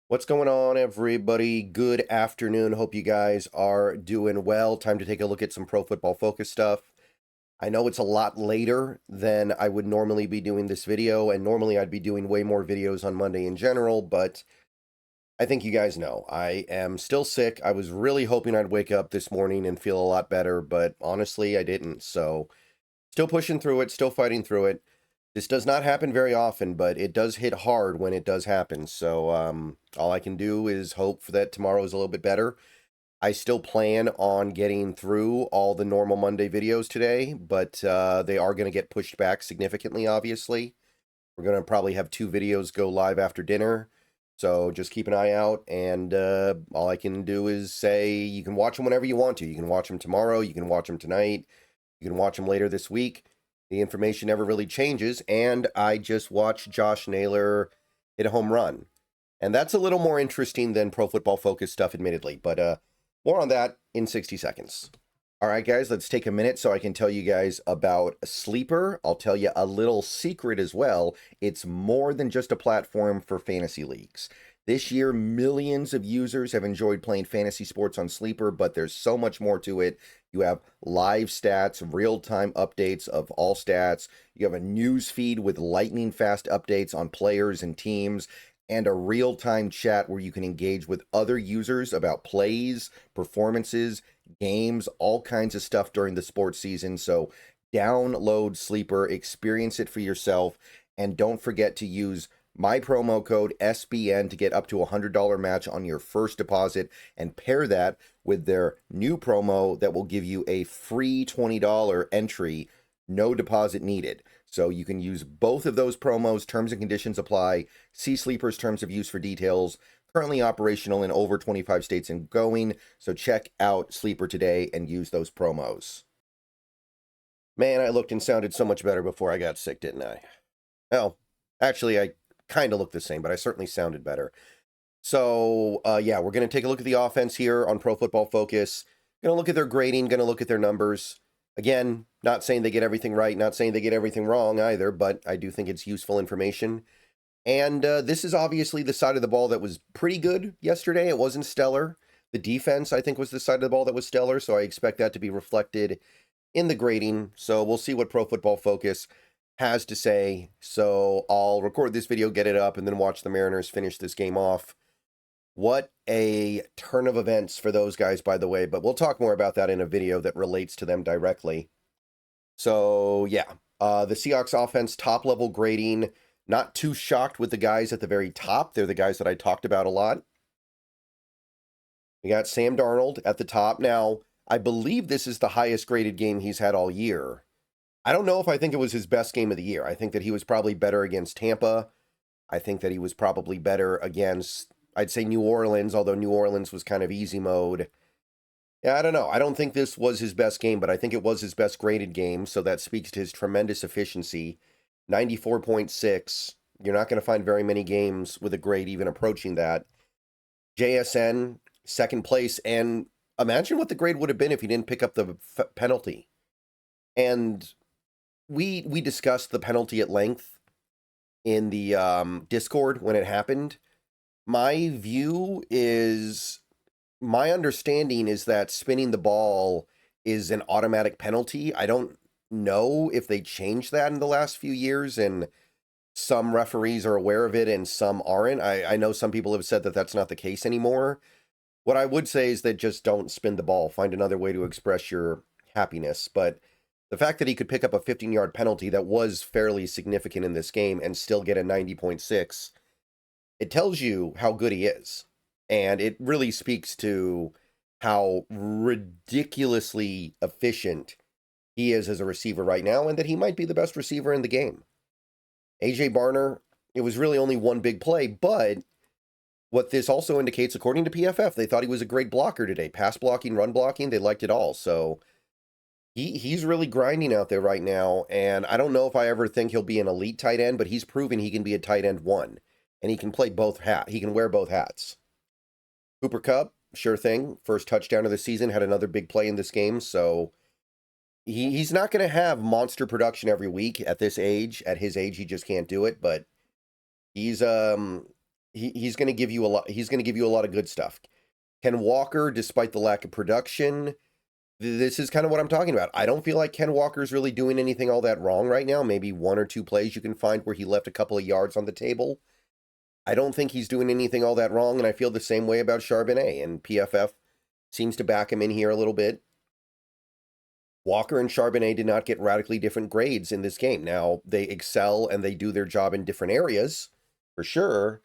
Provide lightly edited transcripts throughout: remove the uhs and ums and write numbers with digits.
What's going on, everybody? Good afternoon. Hope you guys are doing well. Time to take a look at some Pro Football Focus stuff. I know it's a lot later than I would normally be doing this video, and normally I'd be doing way more videos on Monday in general, but I think you guys know I am still sick. I was really hoping I'd wake up this morning and feel a lot better, but honestly, I didn't. So, still pushing through it, still fighting through it. This does not happen very often, but it does hit hard when it does happen. So all I can do is hope that tomorrow is a little bit better. I still plan on getting through all the normal Monday videos today, but they are going to get pushed back significantly, obviously. We're going to probably have 2 videos go live after dinner. So just keep an eye out, and all I can do is say you can watch them whenever you want to. You can watch them tomorrow, you can watch them tonight, you can watch them later this week. The information never really changes, and I just watched Josh Naylor hit a home run. And that's a little more interesting than Pro Football Focus stuff, admittedly, but more on that in 60 seconds. All right, guys, let's take a minute so I can tell you guys about Sleeper. I'll tell you a little secret as well. It's more than just a platform for fantasy leagues. This year, millions of users have enjoyed playing fantasy sports on Sleeper, but there's so much more to it. You have live stats, real-time updates of all stats. You have a news feed with lightning-fast updates on players and teams, and a real-time chat where you can engage with other users about plays, performances, games, all kinds of stuff during the sports season. So download Sleeper, experience it for yourself, and don't forget to use my promo code SBN to get up to a $100 match on your first deposit, and pair that with their new promo that will give you a free $20 entry, no deposit needed. So you can use both of those promos. Terms and conditions apply. See Sleeper's terms of use for details. Currently operational in over 25 states and going. So check out Sleeper today and use those promos. Man, I looked and sounded so much better before I got sick, didn't I? Well, actually, I kind of looked the same, but I certainly sounded better. So, yeah, we're going to take a look at the offense here on Pro Football Focus. Going to look at their grading, going to look at their numbers. Again, not saying they get everything right, not saying they get everything wrong either, but I do think it's useful information. And this is obviously the side of the ball that was pretty good yesterday. It wasn't stellar. The defense, I think, was the side of the ball that was stellar, so I expect that to be reflected in the grading. So we'll see what Pro Football Focus has to say. So I'll record this video, get it up, and then watch the Mariners finish this game off. What a turn of events for those guys, by the way, but we'll talk more about that in a video that relates to them directly. So, yeah, the Seahawks offense, top-level grading, not too shocked with the guys at the very top. They're the guys that I talked about a lot. We got Sam Darnold at the top. Now, I believe this is the highest graded game he's had all year. I don't know if I think it was his best game of the year. I think that he was probably better against Tampa. I think that he was probably better against, I'd say, New Orleans, although New Orleans was kind of easy mode. Yeah, I don't know. I don't think this was his best game, but I think it was his best graded game, so that speaks to his tremendous efficiency. 94.6. You're not going to find very many games with a grade even approaching that. JSN, second place, and imagine what the grade would have been if he didn't pick up the penalty. And we discussed the penalty at length in the Discord when it happened. My view is, my understanding is that spinning the ball is an automatic penalty. I don't know if they changed that in the last few years, and some referees are aware of it and some aren't. I know some people have said that that's not the case anymore. What I would say is that just don't spin the ball. Find another way to express your happiness. But the fact that he could pick up a 15-yard penalty that was fairly significant in this game and still get a 90.6, it tells you how good he is. And it really speaks to how ridiculously efficient he is as a receiver right now, and that he might be the best receiver in the game. AJ Barner, it was really only one big play, but what this also indicates, according to PFF, they thought he was a great blocker today. Pass blocking, run blocking, they liked it all. So he's really grinding out there right now, and I don't know if I ever think he'll be an elite tight end, but he's proven he can be a tight end one, and he can play both hats. He can wear both hats. Cooper Kupp, sure thing. First touchdown of the season, had another big play in this game, so he's not going to have monster production every week at this age. At his age, he just can't do it, but he's he's going to give you a lot. He's going to give you a lot of good stuff. Ken Walker, despite the lack of production, this is kind of what I'm talking about. I don't feel like Ken Walker's really doing anything all that wrong right now. Maybe one or two plays you can find where he left a couple of yards on the table. I don't think he's doing anything all that wrong, and I feel the same way about Charbonnet, and PFF seems to back him in here a little bit. Walker and Charbonnet did not get radically different grades in this game. Now, they excel and they do their job in different areas, for sure,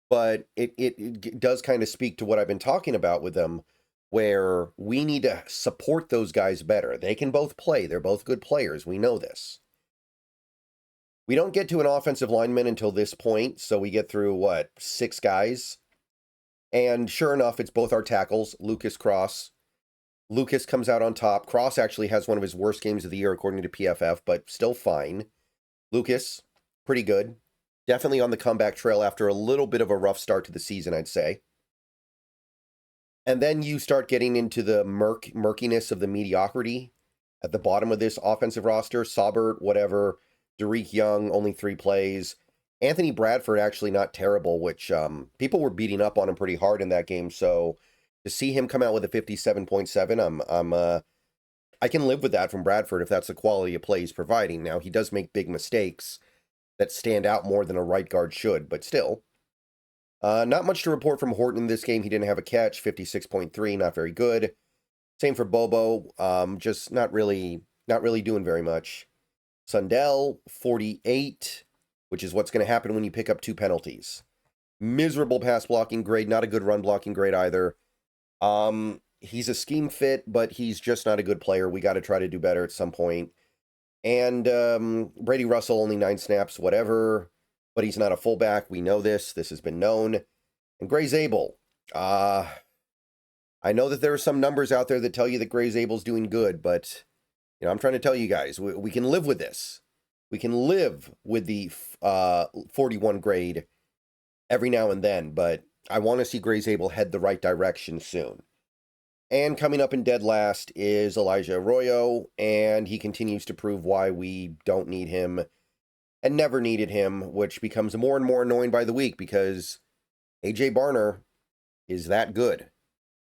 but it does kind of speak to what I've been talking about with them, where we need to support those guys better. They can both play. They're both good players. We know this. We don't get to an offensive lineman until this point, so we get through, what, 6 guys? And sure enough, it's both our tackles, Lucas Cross. Lucas comes out on top. Cross actually has one of his worst games of the year, according to PFF, but still fine. Lucas, pretty good. Definitely on the comeback trail after a little bit of a rough start to the season, I'd say. And then you start getting into the murkiness of the mediocrity at the bottom of this offensive roster. Saubert, whatever. Derek Young, only 3 plays. Anthony Bradford, actually not terrible, which people were beating up on him pretty hard in that game, so to see him come out with a 57.7, I can live with that from Bradford if that's the quality of play he's providing. Now, he does make big mistakes that stand out more than a right guard should, but still. Not much to report from Horton in this game. He didn't have a catch, 56.3, not very good. Same for Bobo, just not really doing very much. Sundell, 48, which is what's going to happen when you pick up 2 penalties. Miserable pass blocking grade, not a good run blocking grade either. He's a scheme fit, but he's just not a good player. We got to try to do better at some point. And Brady Russell, only 9 snaps, whatever, but he's not a fullback. We know this. This has been known. And Gray Zabel. I know that there are some numbers out there that tell you that Gray Zabel's doing good, but you know, I'm trying to tell you guys, we can live with this. We can live with the 41 grade every now and then, but I want to see Gray Zabel head the right direction soon. And coming up in dead last is Elijah Arroyo, and he continues to prove why we don't need him and never needed him, which becomes more and more annoying by the week because A.J. Barner is that good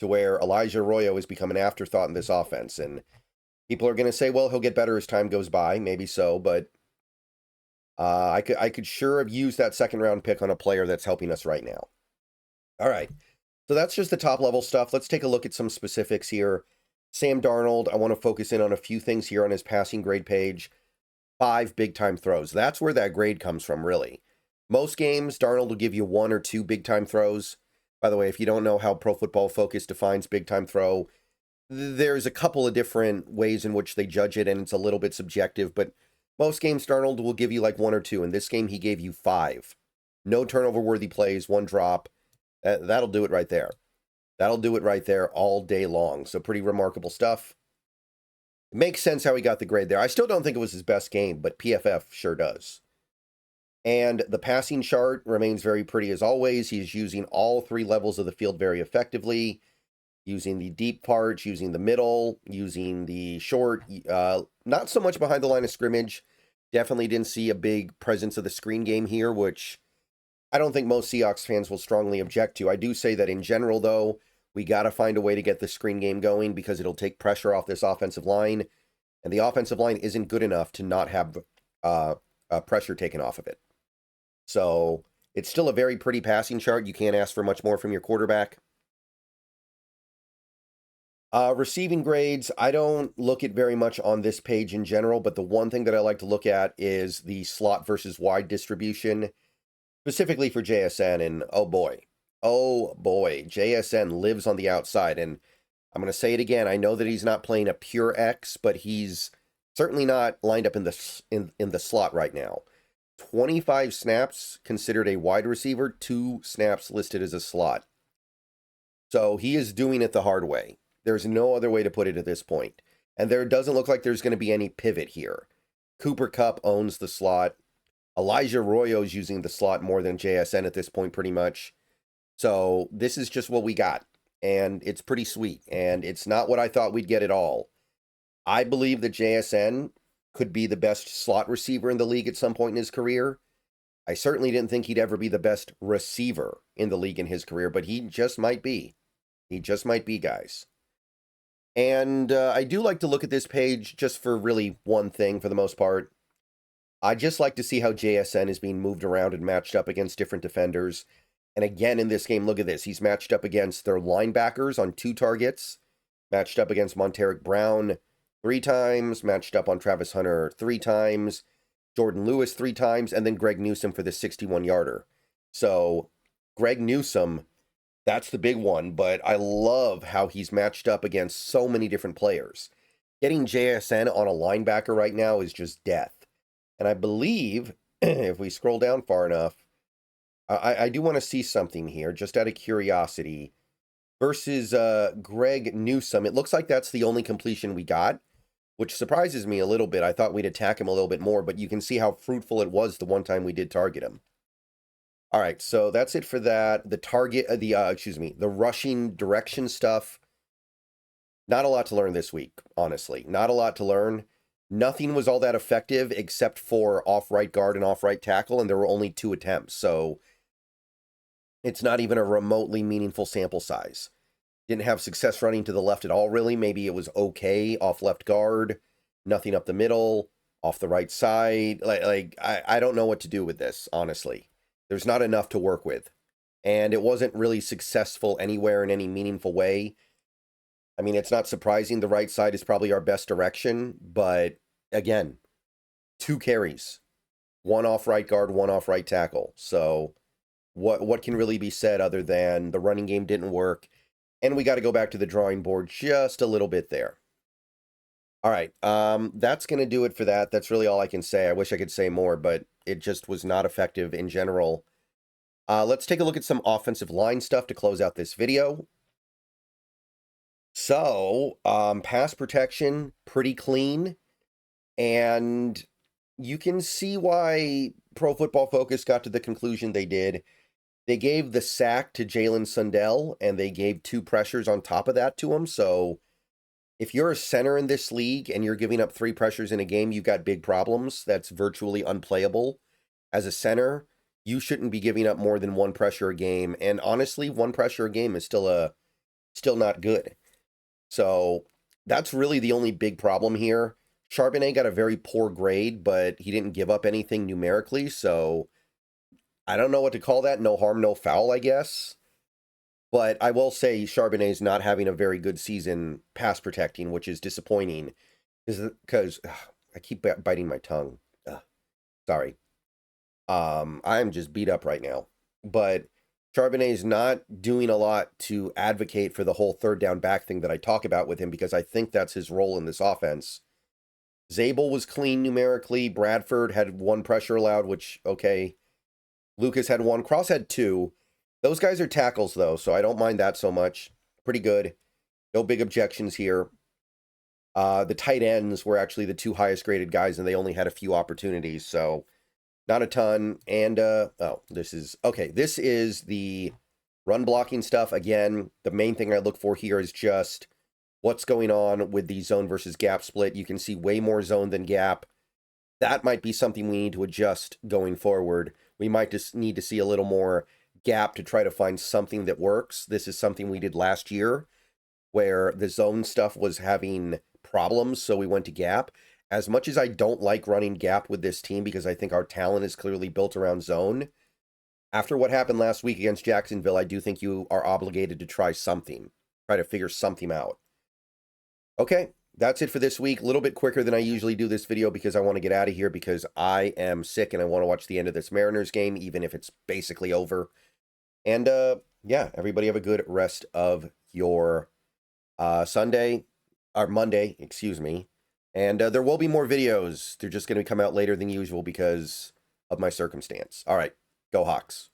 to where Elijah Arroyo has become an afterthought in this offense. And people are going to say, well, he'll get better as time goes by. Maybe so, but I could sure have used that second-round pick on a player that's helping us right now. All right, so that's just the top-level stuff. Let's take a look at some specifics here. Sam Darnold, I want to focus in on a few things here on his passing grade page. 5 big-time throws. That's where that grade comes from, really. Most games, Darnold will give you 1 or 2 big-time throws. By the way, if you don't know how Pro Football Focus defines big-time throw, there's a couple of different ways in which they judge it, and it's a little bit subjective, but most games, Darnold will give you like 1 or 2. In this game, he gave you 5. No turnover-worthy plays, 1 drop. That'll do it right there. That'll do it right there all day long. So pretty remarkable stuff. It makes sense how he got the grade there. I still don't think it was his best game, but PFF sure does. And the passing chart remains very pretty as always. He's using all 3 levels of the field very effectively, using the deep parts, using the middle, using the short, not so much behind the line of scrimmage. Definitely didn't see a big presence of the screen game here, which I don't think most Seahawks fans will strongly object to. I do say that in general, though, we got to find a way to get the screen game going because it'll take pressure off this offensive line, and the offensive line isn't good enough to not have pressure taken off of it. So it's still a very pretty passing chart. You can't ask for much more from your quarterback. Receiving grades, I don't look at very much on this page in general, but the one thing that I like to look at is the slot versus wide distribution, specifically for JSN, and oh boy, JSN lives on the outside, and I'm going to say it again, I know that he's not playing a pure X, but he's certainly not lined up in the slot right now. 25 snaps considered a wide receiver, 2 snaps listed as a slot. So he is doing it the hard way. There's no other way to put it at this point. And there doesn't look like there's going to be any pivot here. Cooper Kupp owns the slot. Elijah Arroyo's using the slot more than JSN at this point, pretty much. So this is just what we got. And it's pretty sweet. And it's not what I thought we'd get at all. I believe that JSN could be the best slot receiver in the league at some point in his career. I certainly didn't think he'd ever be the best receiver in the league in his career, but he just might be. He just might be, guys. And I do like to look at this page just for really one thing for the most part. I just like to see how JSN is being moved around and matched up against different defenders. And again, in this game, look at this. He's matched up against their linebackers on 2 targets, matched up against Monteric Brown 3 times, matched up on Travis Hunter 3 times, Jordan Lewis 3 times, and then Greg Newsome for the 61-yarder. So Greg Newsome, that's the big one, but I love how he's matched up against so many different players. Getting JSN on a linebacker right now is just death. And I believe, if we scroll down far enough, I do want to see something here, just out of curiosity. Versus Greg Newsome, it looks like that's the only completion we got, which surprises me a little bit. I thought we'd attack him a little bit more, but you can see how fruitful it was the one time we did target him. All right, so that's it for that. The target, the rushing direction stuff, not a lot to learn this week, honestly. Not a lot to learn. Nothing was all that effective except for off-right guard and off-right tackle, and there were only 2 attempts, so it's not even a remotely meaningful sample size. Didn't have success running to the left at all, really. Maybe it was okay off left guard, nothing up the middle, off the right side. I don't know what to do with this, honestly. There's not enough to work with. And it wasn't really successful anywhere in any meaningful way. I mean, it's not surprising the right side is probably our best direction, but again, 2 carries. 1 off right guard, 1 off right tackle. So what can really be said other than the running game didn't work, and we got to go back to the drawing board just a little bit there. All right, that's going to do it for that. That's really all I can say. I wish I could say more, but it just was not effective in general. Let's take a look at some offensive line stuff to close out this video. So, pass protection, pretty clean. And you can see why Pro Football Focus got to the conclusion they did. They gave the sack to Jalen Sundell, and they gave 2 pressures on top of that to him. So if you're a center in this league and you're giving up 3 pressures in a game, you've got big problems. That's virtually unplayable. As a center, you shouldn't be giving up more than 1 pressure a game. And honestly, 1 pressure a game is still not good. So that's really the only big problem here. Charbonnet got a very poor grade, but he didn't give up anything numerically, so I don't know what to call that. No harm, no foul, I guess. But I will say Charbonnet's not having a very good season pass protecting, which is disappointing. Because I keep biting my tongue. Sorry. I'm just beat up right now. But Charbonnet's not doing a lot to advocate for the whole 3rd down back thing that I talk about with him, because I think that's his role in this offense. Zabel was clean numerically. Bradford had 1 pressure allowed, which, okay. Lucas had 1. Cross had 2. Those guys are tackles, though, so I don't mind that so much. Pretty good. No big objections here. The tight ends were actually the 2 highest graded guys, and they only had a few opportunities, so not a ton. And, this is the run blocking stuff. Again, the main thing I look for here is just what's going on with the zone versus gap split. You can see way more zone than gap. That might be something we need to adjust going forward. We might just need to see a little more gap to try to find something that works. This is something we did last year where the zone stuff was having problems, so we went to gap. As much as I don't like running gap with this team because I think our talent is clearly built around zone, after what happened last week against Jacksonville, I do think you are obligated to try something, try to figure something out. Okay, that's it for this week. A little bit quicker than I usually do this video because I want to get out of here because I am sick and I want to watch the end of this Mariners game, even if it's basically over. And, yeah, everybody have a good rest of your Sunday, or Monday, excuse me. And there will be more videos. They're just going to come out later than usual because of my circumstance. All right, go Hawks.